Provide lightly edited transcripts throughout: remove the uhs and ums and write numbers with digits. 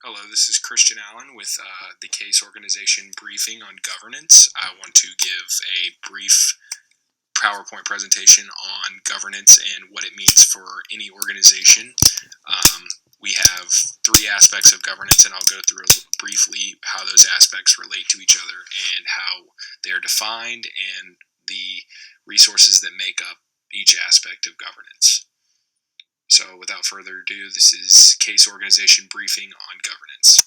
Hello, this is Christian Allen with the CASE organization briefing on governance. I want to give a brief PowerPoint presentation on governance and what it means for any organization. We have three aspects of governance, and I'll go through briefly how those aspects relate to each other and how they're defined and the resources that make up each aspect of governance. So without further ado, this is CASE organization briefing on governance.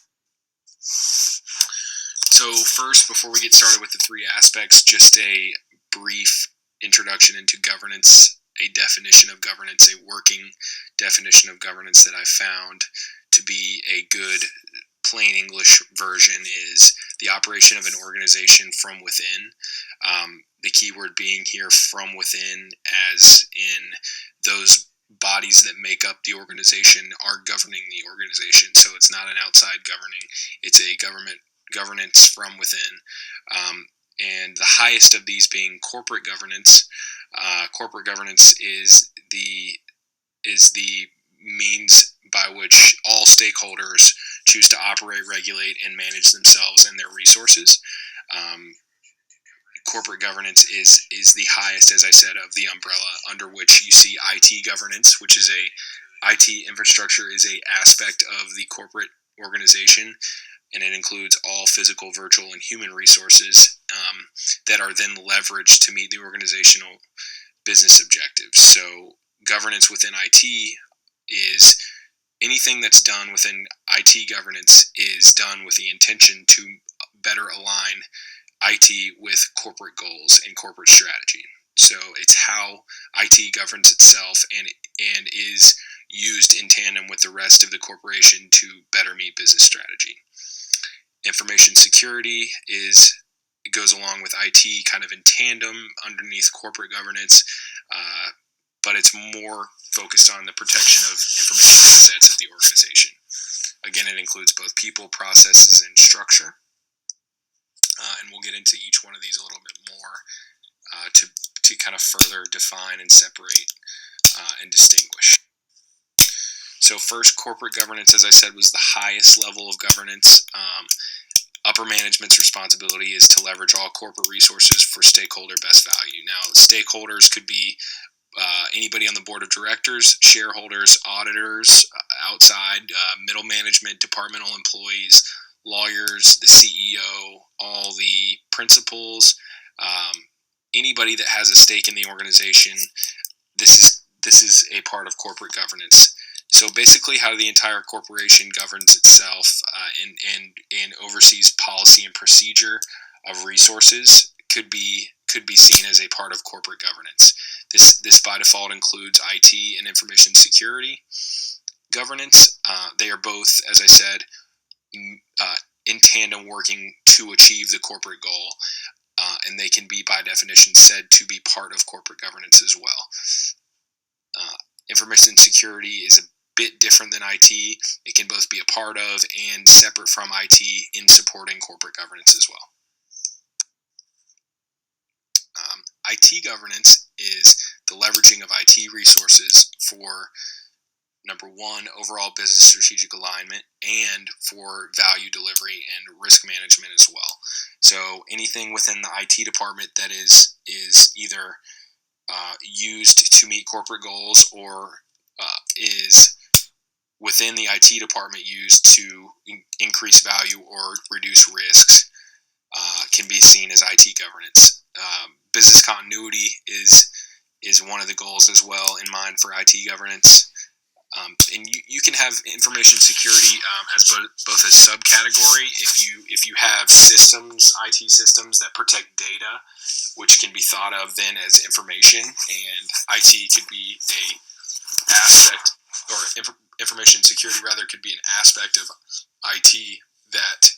So first, before we get started with the three aspects, just a brief introduction into governance, a definition of governance, a working definition of governance that I found to be a good plain English version is the operation of an organization from within. The key word being here from within, as in those bodies that make up the organization are governing the organization. So it's not an outside governing, it's a governance from within. And the highest of these being corporate governance. Corporate governance is the means by which all stakeholders choose to operate, regulate, and manage themselves and their resources. Corporate governance is the highest, as I said, of the umbrella under which you see IT governance, which is IT infrastructure is a aspect of the corporate organization, and it includes all physical, virtual, and human resources that are then leveraged to meet the organizational business objectives. So governance within IT is anything that's done within IT governance is done with the intention to better align IT with corporate goals and corporate strategy. So it's how IT governs itself and is used in tandem with the rest of the corporation to better meet business strategy. Information security goes along with IT kind of in tandem underneath corporate governance, but it's more focused on the protection of information assets of the organization. Again, it includes both people, processes, and structure. And we'll get into each one of these a little bit more to kind of further define and separate and distinguish. So first, corporate governance, as I said, was the highest level of governance. Upper management's responsibility is to leverage all corporate resources for stakeholder best value. Now, stakeholders could be anybody on the board of directors, shareholders, auditors, outside, middle management, departmental employees, lawyers, the CEO, all the principals, anybody that has a stake in the organization. This is a part of corporate governance. So basically, how the entire corporation governs itself and oversees policy and procedure of resources could be seen as a part of corporate governance. This by default includes IT and information security governance. They are both, as I said, in tandem working to achieve the corporate goal, and they can be by definition said to be part of corporate governance as well. Information security is a bit different than IT. It can both be a part of and separate from IT in supporting corporate governance as well. IT governance is the leveraging of IT resources for, number one, overall business strategic alignment, and for value delivery and risk management as well. So anything within the IT department that is either used to meet corporate goals or is within the IT department used to increase value or reduce risks can be seen as IT governance. Business continuity is one of the goals as well in mind for IT governance. And you can have information security as both a subcategory if you have systems, IT systems that protect data, which can be thought of then as information, and IT could be a aspect, or information security rather could be an aspect of IT that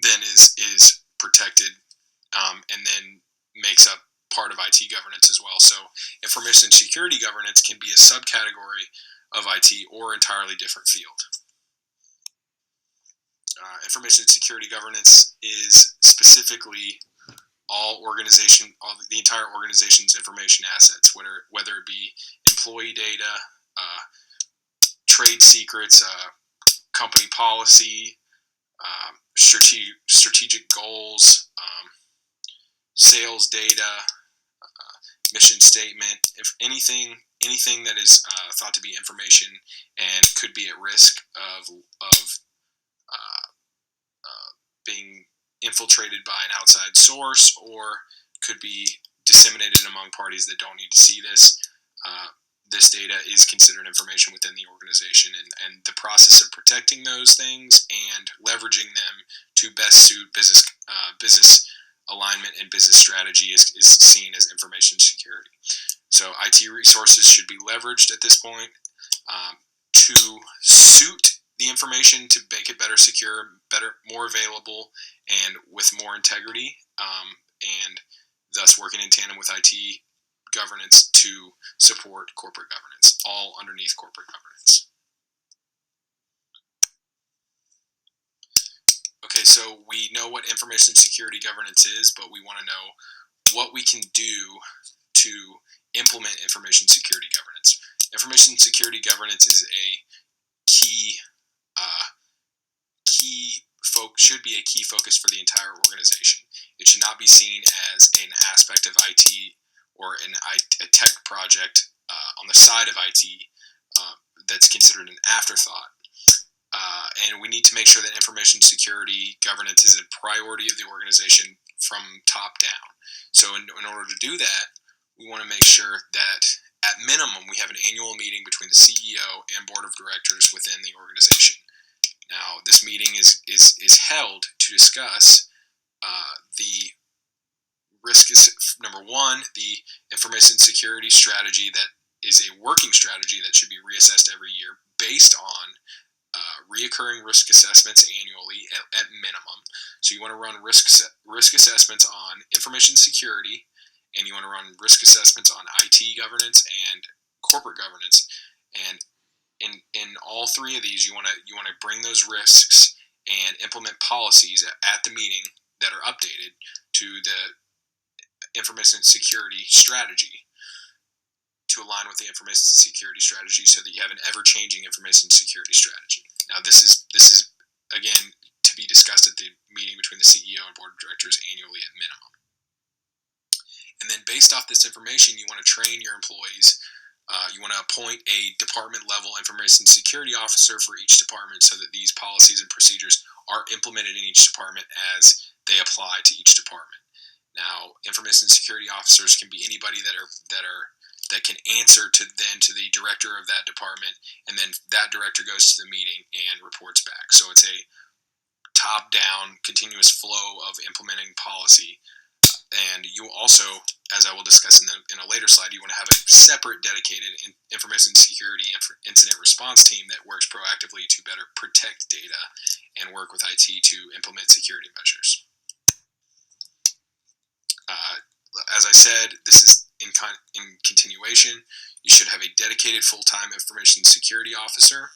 then is protected and then makes up part of IT governance as well. So information security governance can be a subcategory of IT or entirely different field. Information security governance is specifically the entire organization's information assets, whether it be employee data, trade secrets, company policy, strategic goals, sales data, mission statement, if anything that is thought to be information and could be at risk of being infiltrated by an outside source, or could be disseminated among parties that don't need to see this. This data is considered information within the organization, and the process of protecting those things and leveraging them to best suit business alignment and business strategy is seen as information security. So IT resources should be leveraged at this point to suit the information to make it better secure, more available, and with more integrity, and thus working in tandem with IT governance to support corporate governance, all underneath corporate governance. Okay, so we know what information security governance is, but we want to know what we can do to implement information security governance. Information security governance is a should be a key focus for the entire organization. It should not be seen as an aspect of IT or a tech project on the side of IT that's considered an afterthought. And we need to make sure that information security governance is a priority of the organization from top down. So in order to do that, we want to make sure that at minimum we have an annual meeting between the CEO and board of directors within the organization. Now, this meeting is held to discuss the risk is, number one, the information security strategy that is a working strategy that should be reassessed every year based on reoccurring risk assessments annually at minimum. So you want to run risk assessments on information security, and you want to run risk assessments on IT governance and corporate governance. And in all three of these, you want to bring those risks and implement policies at the meeting that are updated to the information security strategy to align with the information security strategy, so that you have an ever-changing information security strategy. Now, this is again to be discussed at the meeting between the CEO and board of directors annually at minimum. And then, based off this information, you want to train your employees. You want to appoint a department-level information security officer for each department, so that these policies and procedures are implemented in each department as they apply to each department. Now, information security officers can be anybody that can answer to the director of that department, and then that director goes to the meeting and reports back. So it's a top-down, continuous flow of implementing policy. And you also, as I will discuss in a later slide, you want to have a separate dedicated information security incident response team that works proactively to better protect data and work with IT to implement security measures. As I said, this is in continuation. You should have a dedicated full-time information security officer.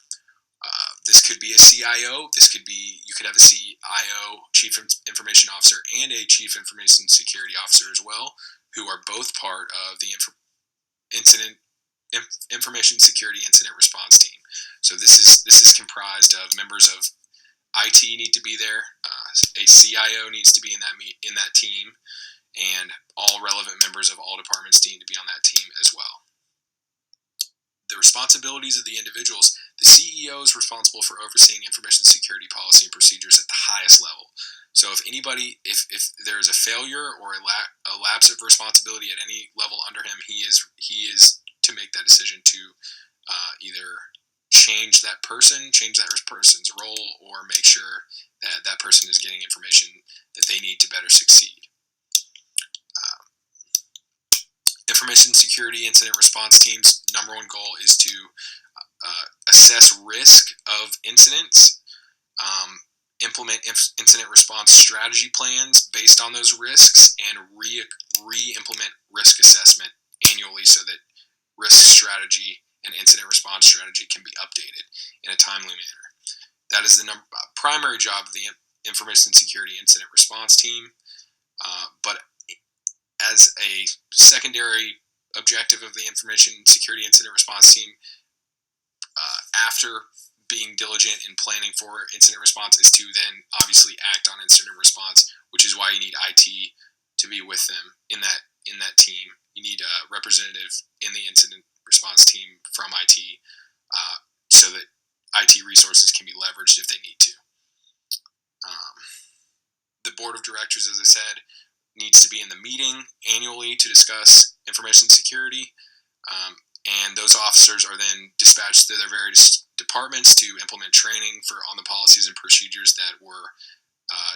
This could be a CIO. You could have a CIO, Chief Information Officer, and a Chief Information Security Officer as well, who are both part of the Information Security Incident Response Team. So this is comprised of members of IT need to be there. A CIO needs to be in that team, and all relevant members of all departments need to be on that team as well. The responsibilities of the individuals: the CEO is responsible for overseeing information security policy and procedures at the highest level. So if there is a failure or a lapse of responsibility at any level under him, he is to make that decision to either change that person's role, or make sure that that person is getting information that they need to better succeed. Information security incident response team's number one goal is to assess risk of incidents, implement incident response strategy plans based on those risks, and re-implement risk assessment annually, so that risk strategy and incident response strategy can be updated in a timely manner. That is the primary job of the information security incident response team, but as a secondary objective of the information security incident response team, after being diligent in planning for incident response is to then obviously act on incident response, which is why you need IT to be with them in that team. You need a representative in the incident response team from IT, so that IT resources can be leveraged if they need to. The board of directors, as I said, needs to be in the meeting annually to discuss information security, and those officers are then dispatched to their various departments to implement training on the policies and procedures that were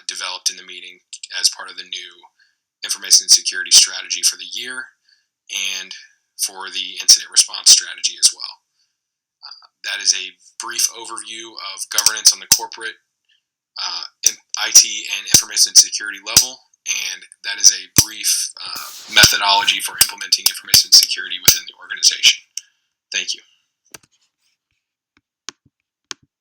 developed in the meeting as part of the new information security strategy for the year and for the incident response strategy as well. That is a brief overview of governance on the corporate IT and information security level, and that is a brief methodology for implementing information security within the organization.